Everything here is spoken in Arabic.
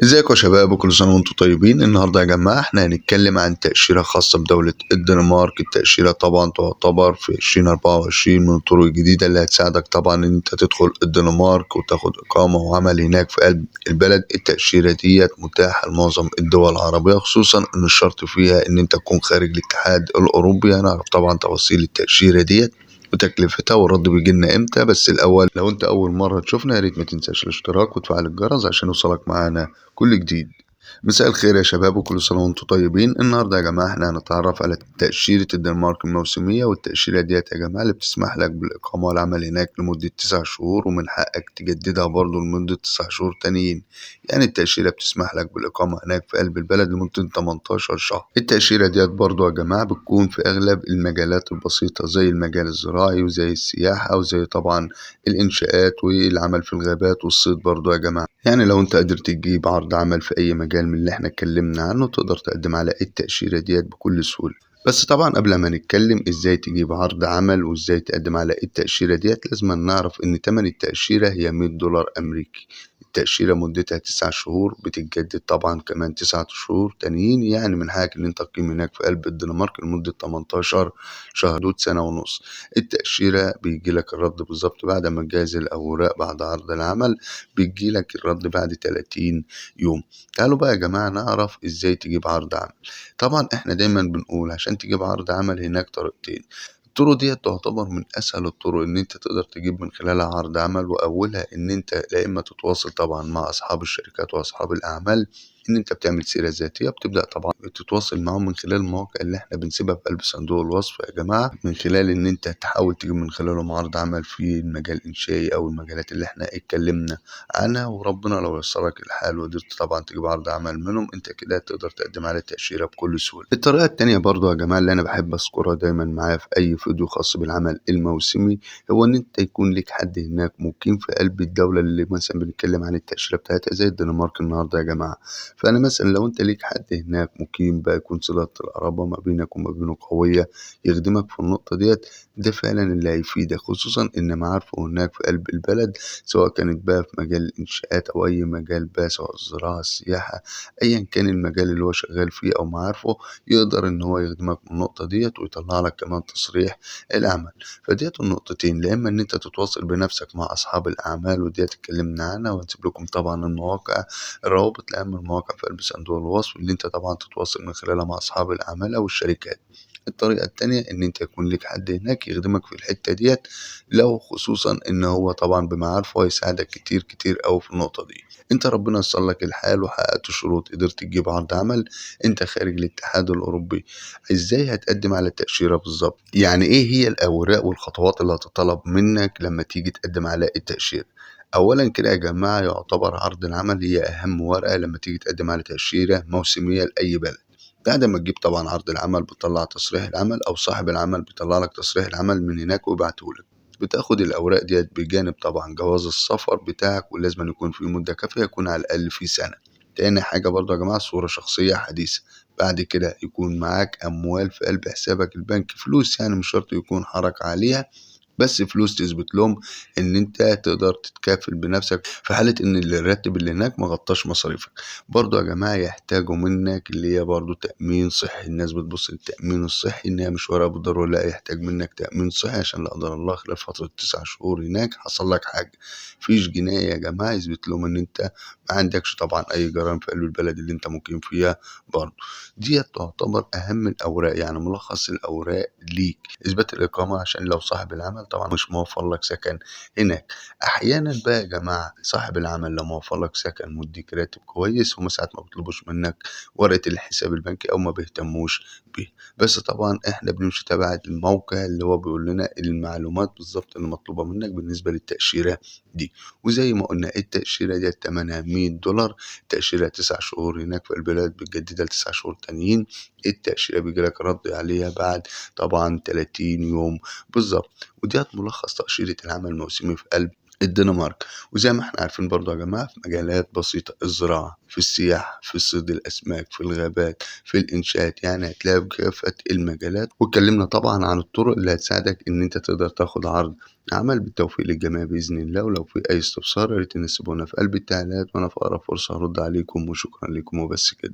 ازيكم يا شباب وكل سنة وانتم طيبين. النهاردة يا جماعة احنا هنتكلم عن تأشيرة خاصة بدولة الدنمارك. التأشيرة طبعا تعتبر في 2024 من الطرق الجديدة اللي هتساعدك طبعا ان انت تدخل الدنمارك وتاخد إقامة وعمل هناك في قلب البلد. التأشيرة ديت متاحة لمعظم الدول العربية، خصوصا ان الشرط فيها ان انت تكون خارج الاتحاد الأوروبي. هنعرف طبعا تفاصيل التأشيرة ديت وتكلفتها والرد بيجيلنا امتى. بس الاول لو انت اول مرة تشوفنا يا ريت ما تنساش الاشتراك وتفعل الجرس عشان يوصلك معانا كل جديد. مساء الخير يا شباب وكل سنة وانتم طيبين. النهاردة يا جماعة احنا هنتعرف على تأشيرة الدنمارك الموسمية. والتأشيرة ديت يا جماعة اللي بتسمح لك بالإقامة والعمل هناك لمدة 9 شهور، ومن حقك تجددها برضه لمدة 9 شهور تانيين. يعني التأشيرة بتسمح لك بالإقامة هناك في قلب البلد لمدة 18 شهر. التأشيرة ديت برضه يا جماعة بتكون في أغلب المجالات البسيطة زي المجال الزراعي وزي السياحة وزي طبعا الإنشاءات والعمل في الغابات والصيد برضه يا جماعة. يعني لو انت قدرت تجيب عرض عمل في اي مجال من اللي احنا اتكلمنا عنه تقدر تقدم على التأشيرة ديت بكل سهولة. بس طبعا قبل ما نتكلم ازاي تجيب عرض عمل وازاي تقدم على التأشيرة ديت لازم نعرف ان تمن التأشيرة هي $100 امريكي. التأشيرة مدتها 9 شهور، بتتجدد طبعا كمان 9 شهور تانيين. يعني من حقك ان انت تقيم هناك في قلب الدنمارك لمدة 18 شهر، حدود سنة ونص. التأشيرة بيجيلك الرد بالظبط بعد ما تجهز الأوراق بعد عرض العمل، بيجيلك الرد بعد 30 يوم. تعالوا بقى يا جماعة نعرف ازاي تجيب عرض عمل. طبعا احنا دايما بنقول عشان تجيب عرض عمل هناك طريقتين. الطرق دي تعتبر من اسهل الطرق ان انت تقدر تجيب من خلالها عرض عمل، واولها ان انت لا اما تتواصل طبعا مع اصحاب الشركات واصحاب الاعمال ان انت بتعمل سيرة ذاتية. بتبدأ طبعا تتواصل معاهم من خلال المواقع اللي احنا بنسيبها في قلب صندوق الوصف يا جماعة، من خلال ان انت تحاول تجيب من خلالهم عرض عمل في المجال الانشائي او المجالات اللي احنا اتكلمنا عنها. وربنا لو يسرك الحال وقدرت طبعا تجيب عرض عمل منهم، انت كده تقدر تقدم على تأشيرة بكل سهولة. الطريقة التانية برضو يا جماعة اللي انا بحب اذكرها دايما معايا في اي فيديو خاص بالعمل الموسمي، هو ان انت يكون لك حد هناك مقيم في قلب الدولة اللي مثلا بنتكلم عن التأشيرة بتاعتها زي الدنمارك النهاردة يا جماعة. فانا مثلا لو انت ليك حد هناك مقيم بقى يكون صلة القرابة ما بينك وما بينه قوية يخدمك في النقطة ديت، ده فعلا اللي هيفيدك، خصوصا ان معارفه هناك في قلب البلد سواء كانت بقى في مجال الإنشاءات أو أي مجال بقى، سواء الزراعة السياحة أيا كان المجال اللي هو شغال فيه أو معارفه، يقدر إن هو يخدمك من النقطة ديت ويطلع لك كمان تصريح العمل. فديت النقطتين، لا إما إن أنت تتواصل بنفسك مع أصحاب الأعمال وديت اتكلمنا عنها وهنسيب لكم طبعا المواقع، الروابط لأهم المواقع في قلب صندوق الوصف اللي أنت طبعا تتواصل من خلالها مع أصحاب الأعمال أو الشركات. الطريقة التانية إن أنت يكون لك حد هناك يخدمك في الحتة ديت، لو خصوصا إن هو طبعا بمعارفه هيساعدك كتير كتير أوي في النقطة دي. أنت ربنا ييسر لك الحال وحققت شروط قدرت تجيب عرض عمل، أنت خارج الاتحاد الأوروبي. إزاي هتقدم على التأشيرة بالظبط؟ يعني إيه هي الأوراق والخطوات اللي هتطلب منك لما تيجي تقدم على التأشيرة؟ أولا كده يا جماعة يعتبر عرض العمل هي أهم ورقة لما تيجي تقدم على تأشيرة موسمية لأي بلد. بعد ما تجيب طبعا عرض العمل بتطلع تصريح العمل او صاحب العمل بيطلع لك تصريح العمل من هناك ويبعتهولك. بتاخد الاوراق ديت بجانب طبعا جواز السفر بتاعك، ولازم أن يكون في مدة كافية يكون على الاقل في سنة. تاني حاجة برضو يا جماعة صورة شخصية حديثة. بعد كده يكون معاك اموال في قلب حسابك البنك، فلوس يعني مش شرط يكون حركة عليها، بس فلوس تثبت لهم ان انت تقدر تتكافل بنفسك في حالة ان الراتب اللي هناك ما غطاش مصاريفك. برضو يا جماعة يحتاجوا منك اللي هي برضو تأمين صحي. الناس بتبص للتأمين الصحي ان هي مش ورقة بالضرورة، لا يحتاج منك تأمين صحي عشان لا قدر الله خلال فترة 9 شهور هناك حصل لك حاجة، فيش جناية يا جماعة يثبت لهم ان انت ما عندكش طبعا اي جرائم في قلب البلد اللي انت مقيم فيها. برضو دي تعتبر اهم الاوراق، يعني ملخص الاوراق ليك. اثبات الاقامة عشان لو صاحب العمل طبعا مش موفر لك سكن هناك. احيانا بقى يا جماعه صاحب العمل لو موفر لك سكن مديك راتب كويس هم ساعات ما بيطلبوش منك ورقه الحساب البنكي او ما بيهتموش بيه. بس طبعا احنا بنمشي تبع الموقع اللي هو بيقول لنا المعلومات بالظبط اللي مطلوبه منك بالنسبه للتاشيره دي. وزي ما قلنا التاشيره دي ثمنها $100. تاشيره 9 شهور هناك في البلاد بتجددها ل9 شهور تانيين. التاشيره بيجيلك رد عليها بعد طبعا 30 يوم بالظبط. وديت ملخص تأشيرة العمل الموسمي في قلب الدنمارك. وزي ما احنا عارفين برضو يا جماعة في مجالات بسيطة، الزراعة، في السياحة، في صيد الأسماك، في الغابات، في الإنشاءات، يعني هتلاقي بكافة المجالات. واتكلمنا طبعا عن الطرق اللي هتساعدك إن أنت تقدر تاخد عرض عمل. بالتوفيق للجميع بإذن الله. ولو في أي استفسار يا ريت تنسبونا في قلب التعليقات، وأنا في أقرب فرصة هرد عليكم. وشكرا لكم وبس كده.